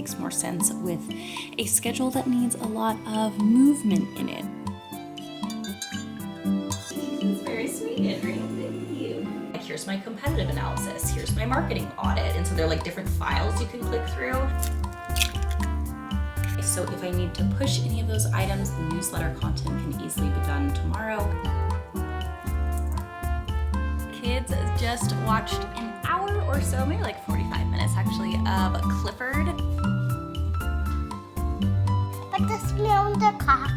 makes more sense with a schedule that needs a lot of movement in it. It's very sweet, Henry. Thank you. Here's my competitive analysis. Here's my marketing audit. And so they're like different files you can click through. So if I need to push any of those items, the newsletter content can easily be done tomorrow. Kids just watched an hour or so, maybe like 45 minutes actually, of Clifford. But the smell of the coffee?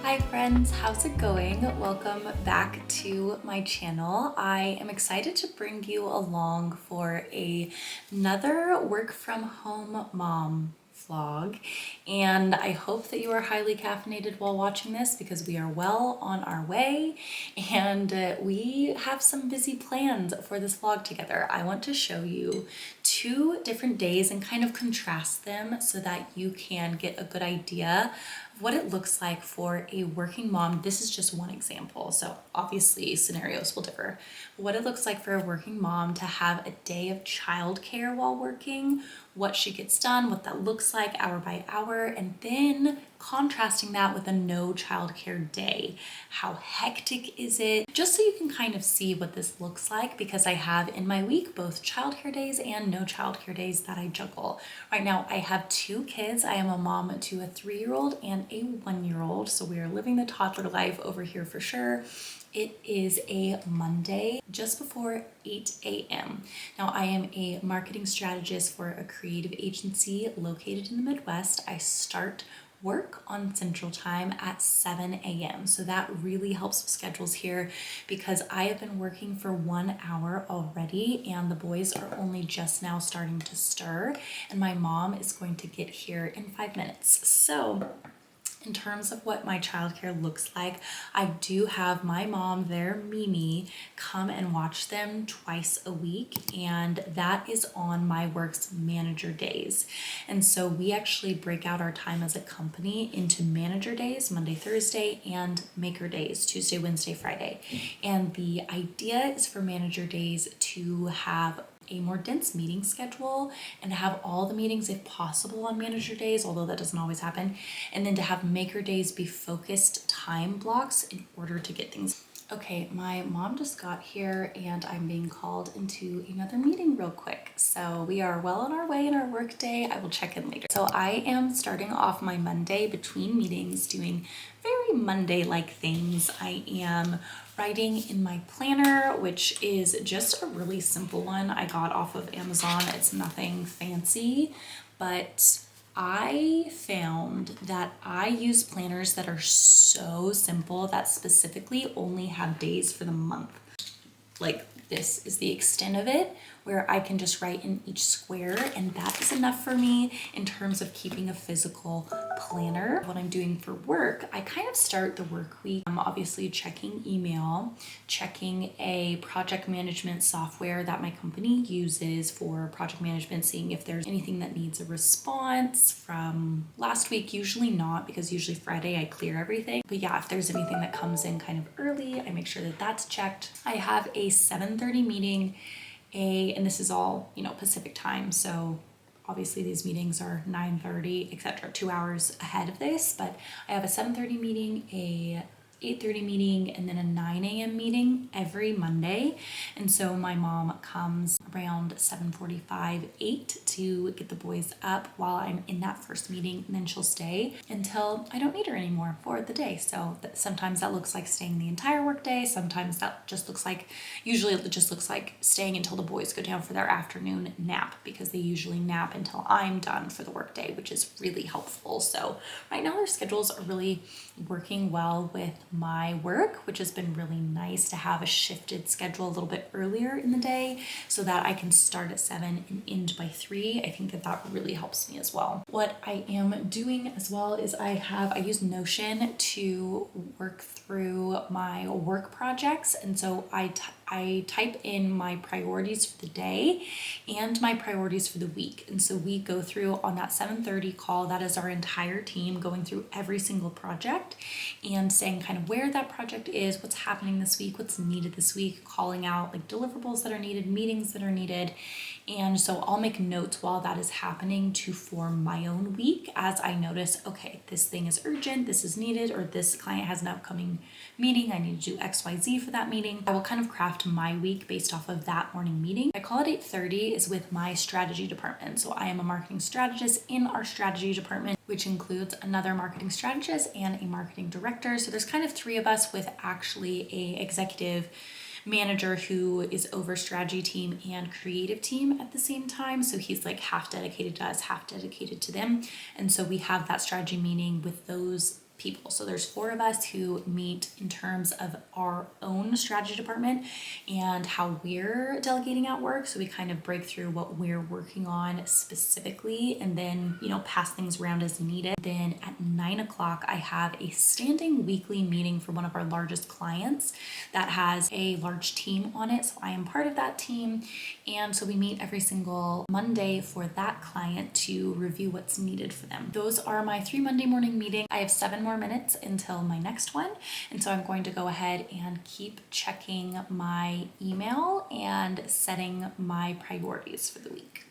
Hi friends, how's it going? Welcome back to my channel. I am excited to bring you along for another work from home mom vlog, and I hope that you are highly caffeinated while watching this because we are well on our way and we have some busy plans for this vlog together. I want to show you 2 different days and kind of contrast them so that you can get a good idea what it looks like for a working mom. This is just one example, so obviously scenarios will differ. What it looks like for a working mom to have a day of childcare while working, what she gets done, what that looks like hour by hour, and then contrasting that with a no childcare day. How hectic is it? Just so you can kind of see what this looks like, because I have in my week both childcare days and no childcare days that I juggle. Right now I have 2 kids. I am a mom to a 3-year-old and a 1-year-old, so we are living the toddler life over here for sure. It is a Monday just before 8 a.m. Now I am a marketing strategist for a creative agency located in the Midwest. I start work on Central Time at 7 a.m. So that really helps with schedules here because I have been working for 1 hour already and the boys are only just now starting to stir and my mom is going to get here in 5 minutes. So in terms of what my childcare looks like, I do have my mom there, Mimi, come and watch them twice a week, and that is on my work's manager days. And so we actually break out our time as a company into manager days, Monday, Thursday, and maker days, Tuesday, Wednesday, Friday. And the idea is for manager days to have a more dense meeting schedule and to have all the meetings if possible on manager days, although that doesn't always happen, and then to have maker days be focused time blocks in order to get things. Okay, my mom just got here and I'm being called into another meeting real quick. So we are well on our way in our work day. I will check in later. So I am starting off my Monday between meetings doing very Monday-like things. I am writing in my planner, which is just a really simple one I got off of Amazon. It's nothing fancy, but I found that I use planners that are so simple that specifically only have days for the month. Like, this is the extent of it, where I can just write in each square, and that is enough for me in terms of keeping a physical planner. What I'm doing for work, I kind of start the work week. I'm obviously checking email, checking a project management software that my company uses for project management, seeing if there's anything that needs a response from last week. Usually not, because usually Friday I clear everything. But yeah, if there's anything that comes in kind of early, I make sure that that's checked. I have a 7:30 meeting, and this is all, Pacific time. So obviously these meetings are 9:30, etc., 2 hours ahead of this, but I have a 7:30 meeting, a 8:30 meeting, and then a 9 a.m. meeting every Monday. And so my mom comes around 7:45, 8 to get the boys up while I'm in that first meeting, and then she'll stay until I don't need her anymore for the day. So sometimes that looks like staying the entire workday. Sometimes that just looks like, usually it just looks like staying until the boys go down for their afternoon nap, because they usually nap until I'm done for the workday, which is really helpful. So right now our schedules are really working well with my work, which has been really nice to have a shifted schedule a little bit earlier in the day so that I can start at 7 and end by 3. I think that really helps me as well. What I am doing as well is I use Notion to work through my work projects, and so I type in my priorities for the day and my priorities for the week. And so we go through on that 7:30 call, that is our entire team going through every single project and saying kind of where that project is, what's happening this week, what's needed this week, calling out like deliverables that are needed, meetings that are needed. And so I'll make notes while that is happening to form my own week as I notice, okay, this thing is urgent, this is needed, or this client has an upcoming meeting, I need to do XYZ for that meeting. I will kind of craft my week based off of that morning meeting. I call it 8:30 is with my strategy department. So I am a marketing strategist in our strategy department, which includes another marketing strategist and a marketing director. So there's kind of 3 of us, with actually a executive manager who is over strategy team and creative team at the same time. So he's like half dedicated to us, half dedicated to them. And so we have that strategy meeting with those people. So there's 4 of us who meet in terms of our own strategy department and how we're delegating out work. So we kind of break through what we're working on specifically, and then, pass things around as needed. Then at 9 o'clock, I have a standing weekly meeting for one of our largest clients that has a large team on it. So I am part of that team. And so we meet every single Monday for that client to review what's needed for them. Those are my 3 Monday morning meetings. I have 7 more minutes until my next one. And so I'm going to go ahead and keep checking my email and setting my priorities for the week.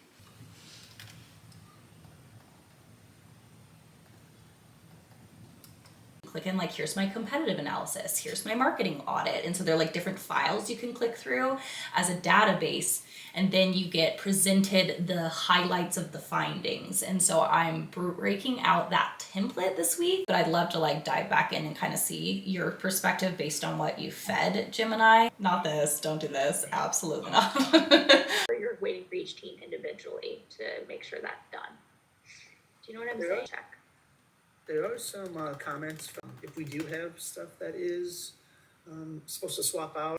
Click in like, here's my competitive analysis, here's my marketing audit. And so they're like different files you can click through as a database, and then you get presented the highlights of the findings. And so I'm breaking out that template this week, but I'd love to like dive back in and kind of see your perspective based on what you fed Gemini. Not this, don't do this, absolutely not. Or you're waiting for each team individually to make sure that's done. Do you know what I'm saying? Check. There are some comments from if we do have stuff that is supposed to swap out.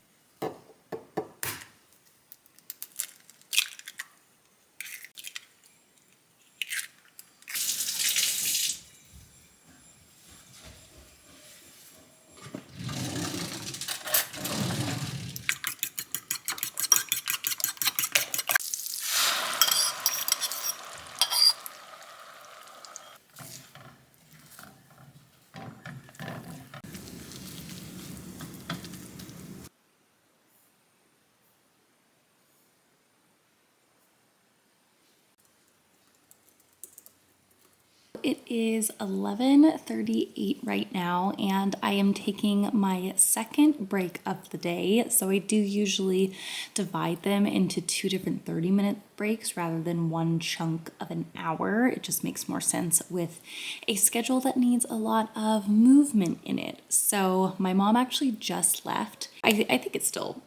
It is 11:38 right now, and I am taking my second break of the day. So I do usually divide them into 2 different 30-minute breaks rather than one chunk of an hour. It just makes more sense with a schedule that needs a lot of movement in it. So my mom actually just left. I think it's still,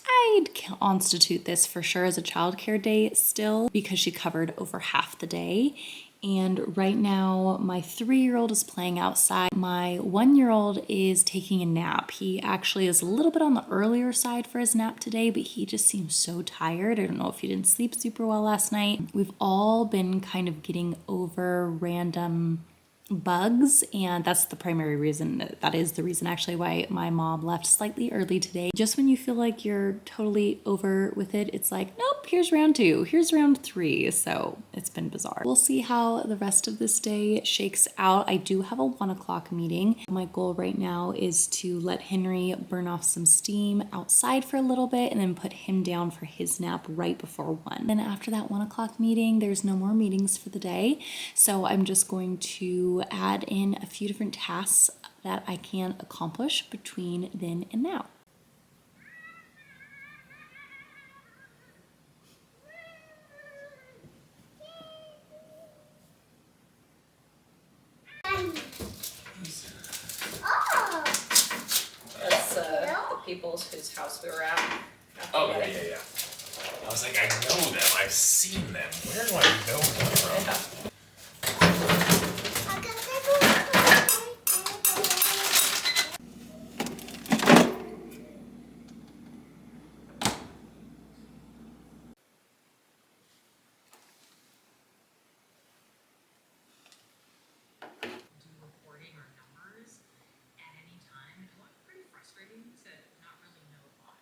I'd constitute this for sure as a childcare day still, because she covered over half the day. And right now, my 3-year-old is playing outside. My 1-year-old is taking a nap. He actually is a little bit on the earlier side for his nap today, but he just seems so tired. I don't know if he didn't sleep super well last night. We've all been kind of getting over random bugs, and that's the primary reason. That is the reason actually why my mom left slightly early today. Just when you feel like you're totally over with it, it's like, nope, here's round 2, here's round 3. So it's been bizarre. We'll see how the rest of this day shakes out. I do have a 1 o'clock meeting. My goal right now is to let Henry burn off some steam outside for a little bit and then put him down for his nap right before 1. Then after that 1 o'clock meeting, there's no more meetings for the day. So I'm just going to add in a few different tasks that I can accomplish between then and now. Oh, That's the people's whose house we were at. after Oh, the yeah, wedding. yeah, yeah. I was like, I know them. I've seen them. Where do I know them from? Yeah. I got that one. Reporting our numbers at any time. It was pretty frustrating to not really know why.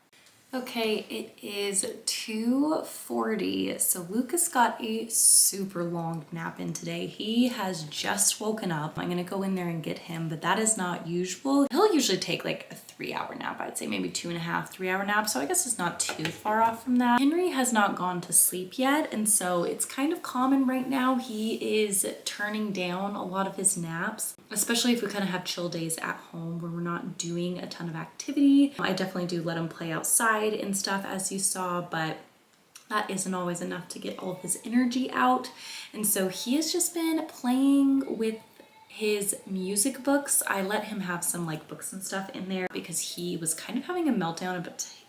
Okay, it is 2:40. So Lucas got a super long nap in today. He has just woken up. I'm gonna go in there and get him, but that is not usual. He'll usually take like a 3-hour nap. I'd say maybe 2.5, 3-hour nap. So I guess it's not too far off from that. Henry has not gone to sleep yet. And so it's kind of common right now. He is turning down a lot of his naps, especially if we kind of have chill days at home where we're not doing a ton of activity. I definitely do let him play outside and stuff, as you saw, but that isn't always enough to get all of his energy out. And so he has just been playing with his music books. I let him have some like books and stuff in there because he was kind of having a meltdown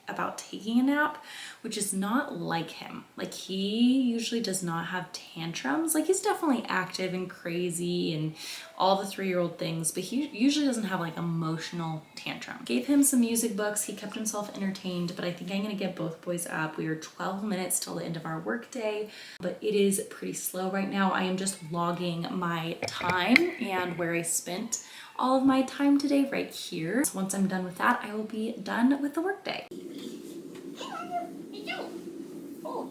about taking a nap, which is not like him. Like, he usually does not have tantrums. Like, he's definitely active and crazy and all the 3-year-old things, but he usually doesn't have like emotional tantrum. Gave him some music books. He kept himself entertained, but I think I'm gonna get both boys up. We are 12 minutes till the end of our work day, but it is pretty slow right now. I am just logging my time and where I spent all of my time today right here. So once I'm done with that, I will be done with the workday. Oh,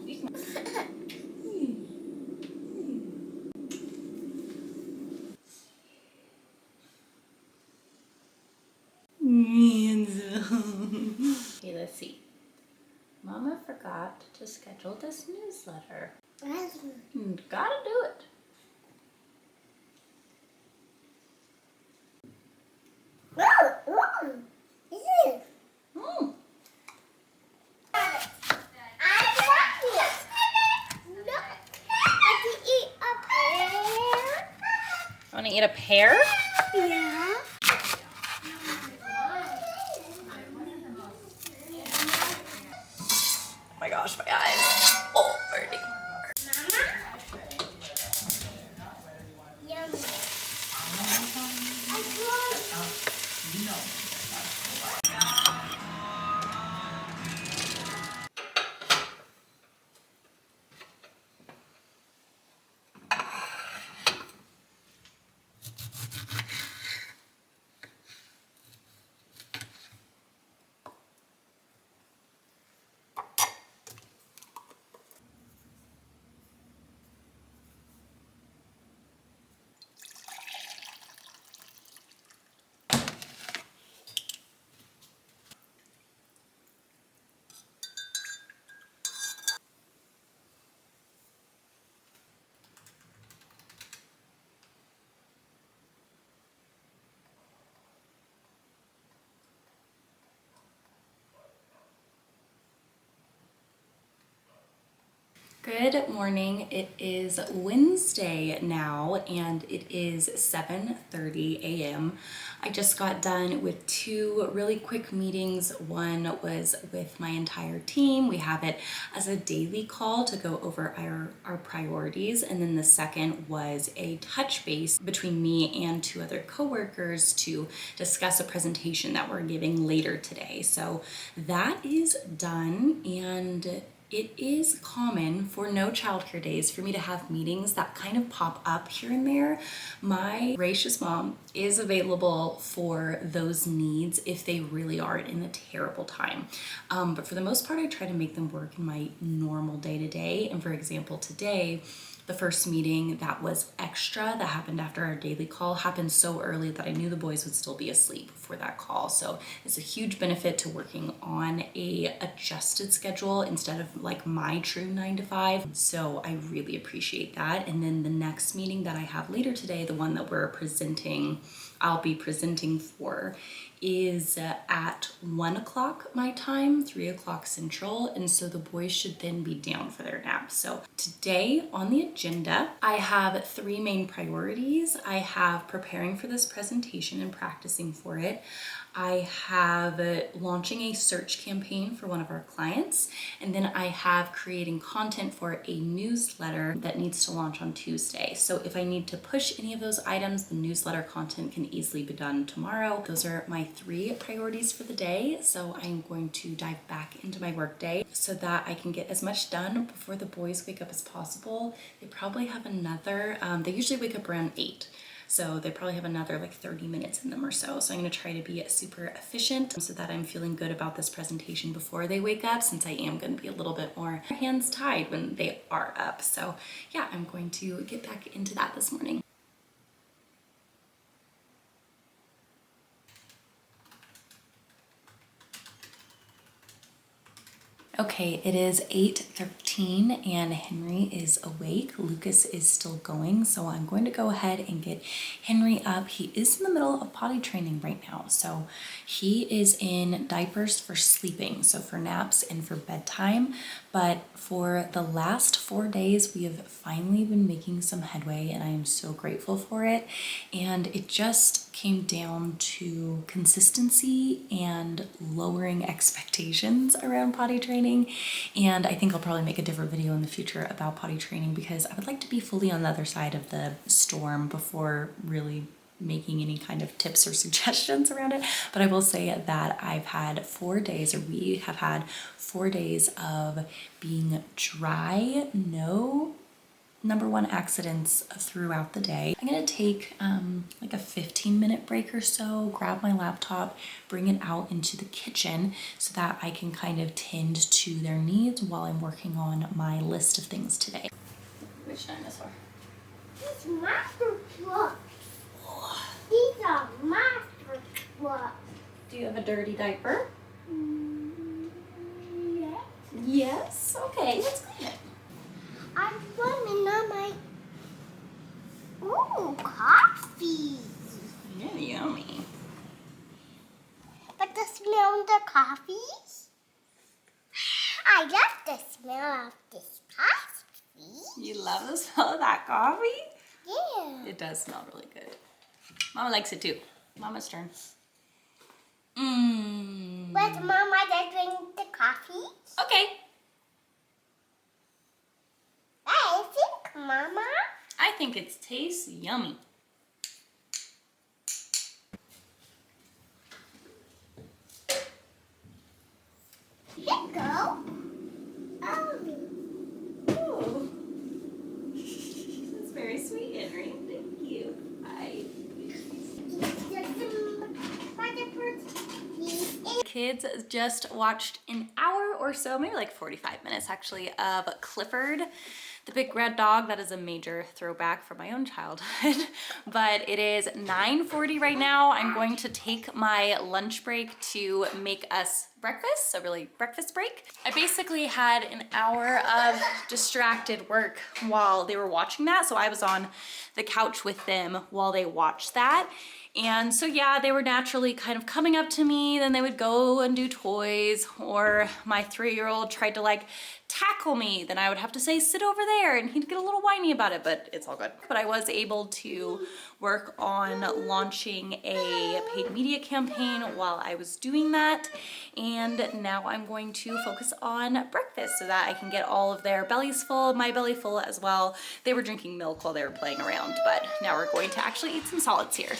okay, let's see. Mama forgot to schedule this newsletter. Gotta do it. Is it? Mm. I love it. Look, I can eat a pear. Wanna eat a pear? Yeah. Oh my gosh, my eyes. Oh, burning. Yummy. I want. Good morning. It is Wednesday now and it is 7:30 a.m. I just got done with two really quick meetings. One was with my entire team. We have it as a daily call to go over our priorities. And then the second was a touch base between me and two other coworkers to discuss a presentation that we're giving later today. So that is done, and it is common for no childcare days for me to have meetings that kind of pop up here and there. My gracious mom is available for those needs if they really are in a terrible time. But for the most part, I try to make them work in my normal day-to-day. And for example, today, the first meeting that was extra that happened after our daily call happened so early that I knew the boys would still be asleep before that call. So it's a huge benefit to working on a adjusted schedule instead of like my true 9 to 5. So I really appreciate that. And then the next meeting that I have later today, the one that I'll be presenting for, is at 1 o'clock my time, 3 o'clock central, and so the boys should then be down for their naps. So today on the agenda, I have three main priorities. I have preparing for this presentation and practicing for it. I have launching a search campaign for one of our clients, and then I have creating content for a newsletter that needs to launch on Tuesday. So if I need to push any of those items, the newsletter content can easily be done tomorrow. Those are my three priorities for the day. So I'm going to dive back into my work day so that I can get as much done before the boys wake up as possible. They probably have another, they usually wake up around 8. So they probably have another like 30 minutes in them or so. So I'm gonna try to be super efficient so that I'm feeling good about this presentation before they wake up, since I am gonna be a little bit more hands tied when they are up. So yeah, I'm going to get back into that this morning. Okay, it is 8:13 and Henry is awake. Lucas is still going, so I'm going to go ahead and get Henry up. He is in the middle of potty training right now, so he is in diapers for sleeping, so for naps and for bedtime. But for the last 4 days, we have finally been making some headway, and I am so grateful for it. And it just came down to consistency and lowering expectations around potty training. And I think I'll probably make a different video in the future about potty training, because I would like to be fully on the other side of the storm before really making any kind of tips or suggestions around it. But I will say that I've had 4 days, or we have had 4 days of being dry, no number one accidents throughout the day. I'm gonna take like a 15-minute break or so, grab my laptop, bring it out into the kitchen so that I can kind of tend to their needs while I'm working on my list of things today. Which dinosaur? These master trucks. These are master trucks. Do you have a dirty diaper? Yes. Yes. Okay, let's clean it. I'm swimming on my coffee. Yeah, yummy. But the smell of the coffee? I love the smell of this coffee. You love the smell of that coffee? Yeah. It does smell really good. Mama likes it too. Mama's turn. But Mama, I drink the coffee. Okay. I think, Mama. I think it tastes yummy. Here you go. Oh. That's very sweet, Henry. Thank you. Kids just watched an hour or so, maybe like 45 minutes actually, of Clifford, the big red dog. That is a major throwback from my own childhood. But it is 9:40 right now. I'm going to take my lunch break to make us breakfast, so really breakfast break. I basically had an hour of distracted work while they were watching that, so I was on the couch with them while they watched that. And so yeah, they were naturally kind of coming up to me, then they would go and do toys, or my 3-year-old tried to like tackle me, then I would have to say sit over there, and he'd get a little whiny about it, but it's all good. But I was able to work on launching a paid media campaign while I was doing that, and now I'm going to focus on breakfast so that I can get all of their bellies full, my belly full as well. They were drinking milk while they were playing around, but now we're going to actually eat some solids here.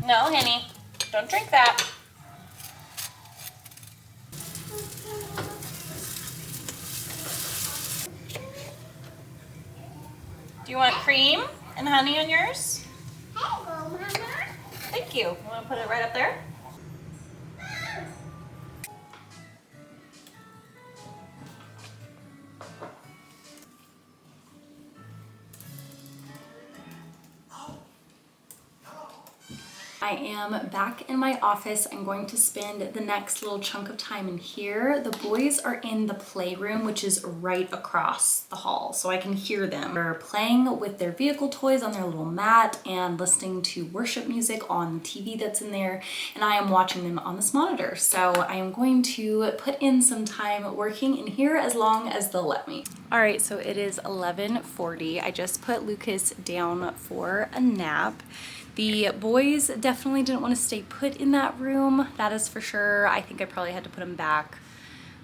No, honey, don't drink that. Do you want cream and honey on yours? Hello, Mama. Thank you. You want to put it right up there? I am back in my office. I'm going to spend the next little chunk of time in here. The boys are in the playroom, which is right across the hall, so I can hear them. They're playing with their vehicle toys on their little mat and listening to worship music on the TV that's in there, and I am watching them on this monitor. So I am going to put in some time working in here as long as they'll let me. All right, so it is 11:40. I just put Lucas down for a nap. The boys definitely didn't want to stay put in that room, that is for sure. I think I probably had to put them back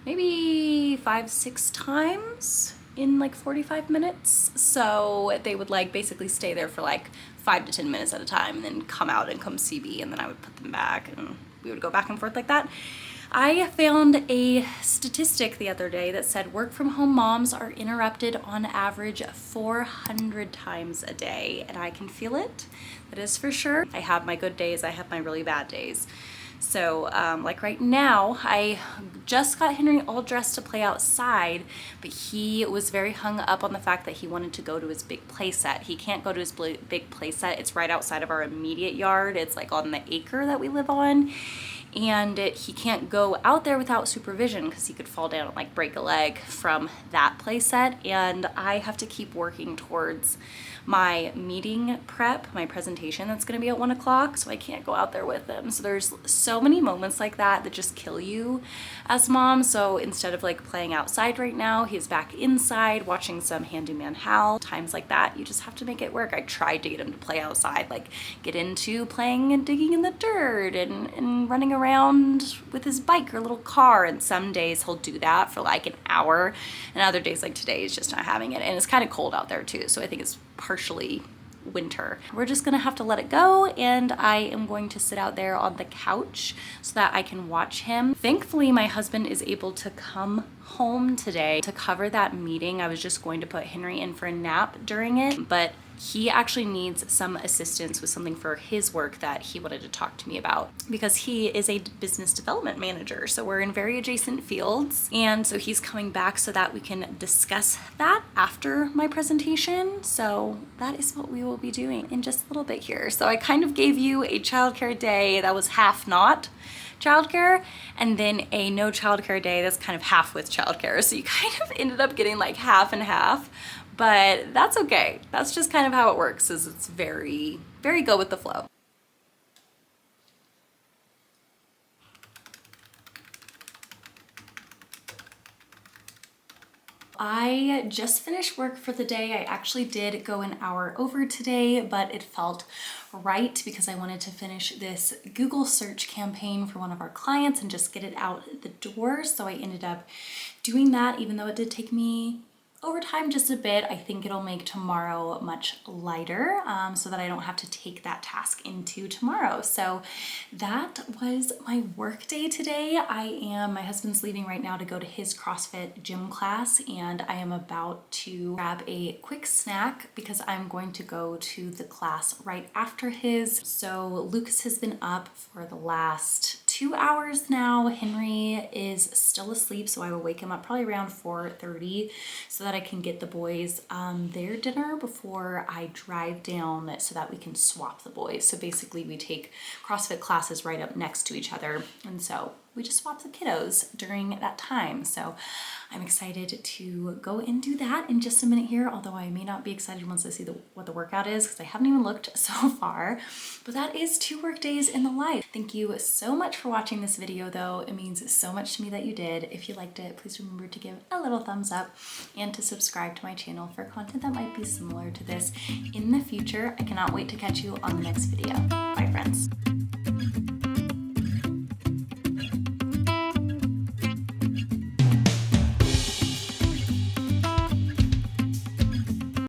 maybe 5-6 times in like 45 minutes. So they would like basically stay there for like 5 to 10 minutes at a time and then come out and come see me, and then I would put them back and we would go back and forth like that. I found a statistic the other day that said work from home moms are interrupted on average 400 times a day, and I can feel it. That is for sure. I have my good days, I have my really bad days. So like right now, I just got Henry all dressed to play outside, but he was very hung up on the fact that he wanted to go to his big play set. He can't go to his big play set. It's right outside of our immediate yard. It's like on the acre that we live on. And he can't go out there without supervision because he could fall down and like break a leg from that play set. And I have to keep working towards my meeting prep, my presentation that's going to be at 1 o'clock, so I can't go out there with him. So there's so many moments like that that just kill you as mom. So instead of like playing outside right now, he's back inside watching some Handyman Hal. Times like that, you just have to make it work. I tried to get him to play outside, like get into playing and digging in the dirt and running around with his bike or little car, and some days he'll do that for like an hour, and other days like today he's just not having it. And it's kind of cold out there too, so I think it's partially winter. We're just gonna have to let it go, and I am going to sit out there on the couch so that I can watch him. Thankfully, my husband is able to come home today to cover that meeting. I was just going to put Henry in for a nap during it, but he actually needs some assistance with something for his work that he wanted to talk to me about, because he is a business development manager. So we're in very adjacent fields. And so he's coming back so that we can discuss that after my presentation. So that is what we will be doing in just a little bit here. So I kind of gave you a childcare day that was half not childcare, and then a no childcare day that's kind of half with childcare. So you kind of ended up getting like half and half. But that's okay. That's just kind of how it works, is it's very, very go with the flow. I just finished work for the day. I actually did go an hour over today, but it felt right because I wanted to finish this Google search campaign for one of our clients and just get it out the door. So I ended up doing that, even though it did take me over time just a bit. I think it'll make tomorrow much lighter, so that I don't have to take that task into tomorrow. So that was my work day today. My husband's leaving right now to go to his CrossFit gym class, and I am about to grab a quick snack because I'm going to go to the class right after his. So Lucas has been up for the last 2 2 hours now. Henry is still asleep, so I will wake him up probably around 4:30 so that I can get the boys their dinner before I drive down so that we can swap the boys. So basically we take CrossFit classes right up next to each other, and so we just swap the kiddos during that time. So I'm excited to go and do that in just a minute here, although I may not be excited once I see what the workout is because I haven't even looked so far. But that is 2 work days in the life. Thank you so much for watching this video though. It means so much to me that you did. If you liked it, please remember to give a little thumbs up and to subscribe to my channel for content that might be similar to this in the future. I cannot wait to catch you on the next video. Bye friends.